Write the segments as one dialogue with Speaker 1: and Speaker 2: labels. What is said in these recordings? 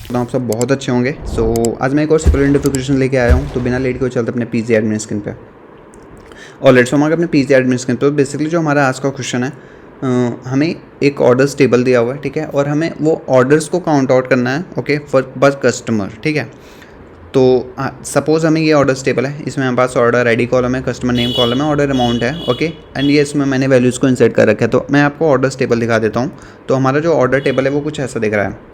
Speaker 1: आप सब बहुत अच्छे होंगे। आज मैं एक और सिंपल इंडिफिकेशन लेके आया हूँ। तो बिना लेट के चलते अपने पीजी एडमिन स्क्रीन पे। और लेट्स हम अपने पीजी एडमिन स्क्रीन पे। बेसिकली जो हमारा आज का क्वेश्चन है, हमें एक ऑर्डर्स टेबल दिया हुआ है, ठीक है, और हमें वो ऑर्डर्स को काउंट आउट करना है, ओके, फॉर पर कस्टमर, ठीक है। तो सपोज हमें ये ऑर्डर्स टेबल है, इसमें हमारे पास ऑर्डर आईडी कॉलम है, कस्टमर नेम कॉलम है, ऑर्डर अमाउंट है, ओके, एंड ये इसमें मैंने वैल्यूज़ को इंसर्ट कर रखा है। तो मैं आपको ऑर्डर्स टेबल दिखा देता हूँ। तो हमारा जो ऑर्डर टेबल है वो कुछ ऐसा दिख रहा है।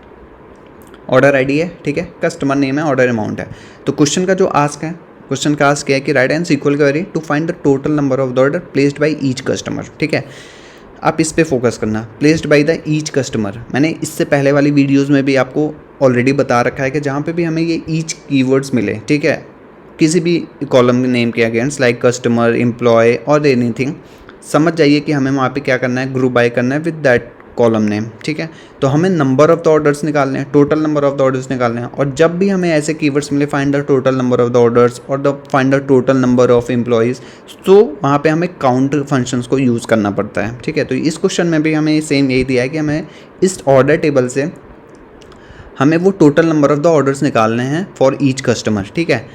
Speaker 1: ऑर्डर आईडी है, ठीक है, कस्टमर नेम है, ऑर्डर अमाउंट है। तो क्वेश्चन का जो आस्क है, क्वेश्चन का आस्क क्या है कि write an SQL query to find the total number of the order placed by each customer, ठीक है। आप इस पे फोकस करना, placed by the each customer. मैंने इससे पहले वाली वीडियोस में भी आपको ऑलरेडी बता रखा है कि जहाँ पे भी हमें ये ईच कीवर्ड्स मिले, ठीक है, किसी भी कॉलम नेम के अगेंस्ट, लाइक कस्टमर, एम्प्लॉय और एनीथिंग, समझ जाइए कि हमें वहाँ पे क्या करना है, ग्रुप बाय करना है विद दैट कॉलम नेम, ठीक है। तो हमें नंबर ऑफ द ऑर्डर्स निकालने हैं, total number of the orders निकालने हैं। और जब भी हमें ऐसे कीवर्ड्स मिले, find the total number of the orders और the find the total number of employees, तो वहाँ पे हमें काउंट फंक्शंस को यूज़ करना पड़ता है, ठीक है। तो इस क्वेश्चन में भी हमें सेम यही दिया है कि हमें इस ऑर्डर टेबल से हमें वो total number of the orders निकालने हैं फॉर ईच कस्टमर, ठीक है।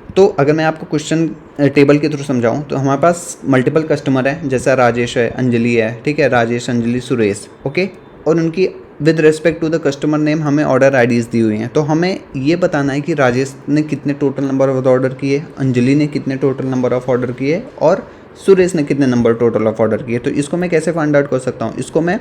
Speaker 1: तो अगर मैं आपको क्वेश्चन टेबल के थ्रू समझाऊं तो हमारे पास मल्टीपल कस्टमर है, जैसा राजेश है, अंजलि है, ठीक है, राजेश, अंजलि, सुरेश, ओके, और उनकी with respect to the customer name हमें ऑर्डर आईडीज़ दी हुई हैं। तो हमें ये बताना है कि राजेश ने कितने टोटल नंबर ऑफ ऑर्डर किए, अंजलि ने कितने टोटल नंबर ऑफ ऑर्डर किए और सुरेश ने कितने नंबर टोटल ऑफ ऑर्डर किए। तो इसको मैं कैसे फाइंड आउट कर सकता हूँ? इसको मैं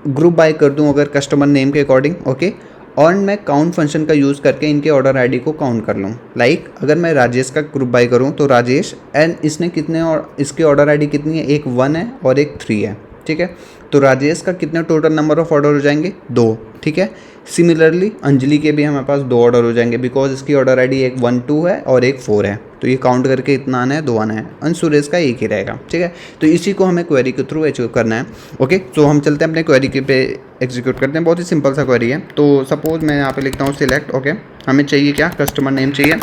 Speaker 1: ग्रुप बाय कर दूँ अगर कस्टमर नेम के अकॉर्डिंग, ओके, और मैं काउंट फंक्शन का यूज़ करके इनके ऑर्डर आईडी को काउंट कर लूँ। लाइक अगर मैं राजेश का ग्रुप बाय करूँ तो राजेश एंड इसने कितने, और इसकी ऑर्डर आईडी कितनी है, एक 1 है और एक 3 है, ठीक है। तो राजेश का कितने टोटल नंबर ऑफ ऑर्डर हो जाएंगे, 2, ठीक है। सिमिलरली अंजलि के भी हमारे पास 2 ऑर्डर हो जाएंगे, बिकॉज इसकी ऑर्डर आईडी एक 1 2 है और एक 4 है। तो ये काउंट करके इतना आना है, 2 आना है, और सुरेश का एक ही रहेगा, ठीक है। तो इसी को हमें क्वेरी के थ्रू अचीव करना है, ओके। तो हम चलते हैं अपने क्वेरी के पे एग्जीक्यूट करते हैं। बहुत ही सिंपल सा क्वेरी है। तो सपोज मैं यहाँ पे लिखता हूँ सिलेक्ट, ओके, हमें चाहिए क्या, कस्टमर नेम चाहिए,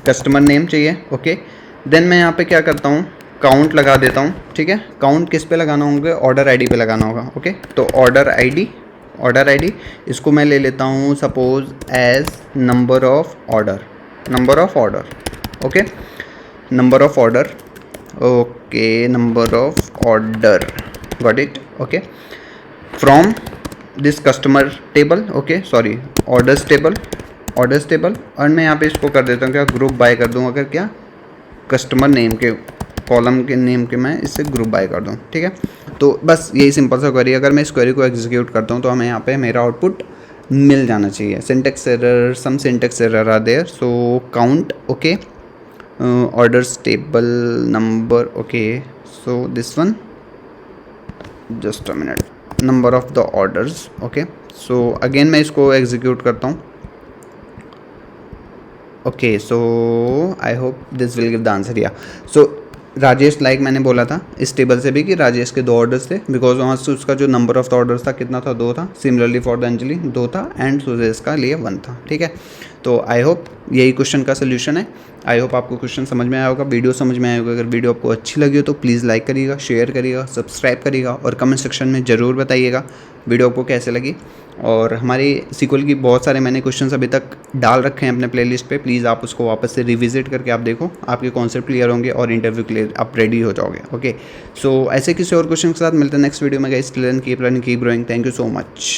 Speaker 1: कस्टमर नेम चाहिए, ओके। देन मैं यहाँ पे क्या करता हूँ, काउंट लगा देता हूँ, ठीक है। काउंट किस पे लगाना होगा, ऑर्डर आईडी पे लगाना होगा, ओके। तो ऑर्डर आईडी इसको मैं ले लेता हूँ suppose as number of order, okay, number of order, okay, number of order, got it, okay, from this customer table, okay, sorry, orders table, और मैं यहाँ पे इसको कर देता हूँ क्या, ग्रुप बाय कर दूँ, अगर क्या कस्टमर नेम के कॉलम के नेम के मैं इससे ग्रुप बाय कर दूँ, ठीक है। तो बस यही सिंपल सा क्वेरी। अगर मैं इस क्वेरी को एग्जीक्यूट करता हूँ तो हमें यहाँ पे मेरा आउटपुट मिल जाना चाहिए। Syntax error, some syntax error are there, so count, okay, orders table number, okay, so this one, just a minute, number of the orders, okay. So again मैं इसको एग्जीक्यूट करता हूँ, ओके। So I hope this will give the answer. या so Rajesh, like मैंने बोला था इस टेबल से भी कि राजेश के 2 ऑर्डर्स थे, बिकॉज वहाँ से उसका जो नंबर ऑफ द ऑर्डर्स था कितना था, 2 था। सिमिलरली फॉर द अंजलि 2 था एंड सुरेश का लिए 1 था, ठीक है। तो आई होप यही क्वेश्चन का सोल्यूशन है। आई होप आपको क्वेश्चन समझ में आया होगा, वीडियो समझ में आया होगा। अगर वीडियो आपको अच्छी लगी हो तो प्लीज़ लाइक करिएगा, शेयर करिएगा, सब्सक्राइब करिएगा और कमेंट सेक्शन में ज़रूर बताइएगा वीडियो आपको कैसे लगी। और हमारी सीक्वल की बहुत सारे मैंने क्वेश्चंस अभी तक डाल रखे हैं अपने प्लेलिस्ट पे, प्लीज़ आप उसको वापस से रिविजिट करके आप देखो, आपके कॉन्सेप्ट क्लियर होंगे और इंटरव्यू क्लियर आप रेडी हो जाओगे, ओके। सो ऐसे किसी और क्वेश्चन के साथ मिलते हैं नेक्स्ट वीडियो में। Guys, till then keep learning, keep growing, thank you so much.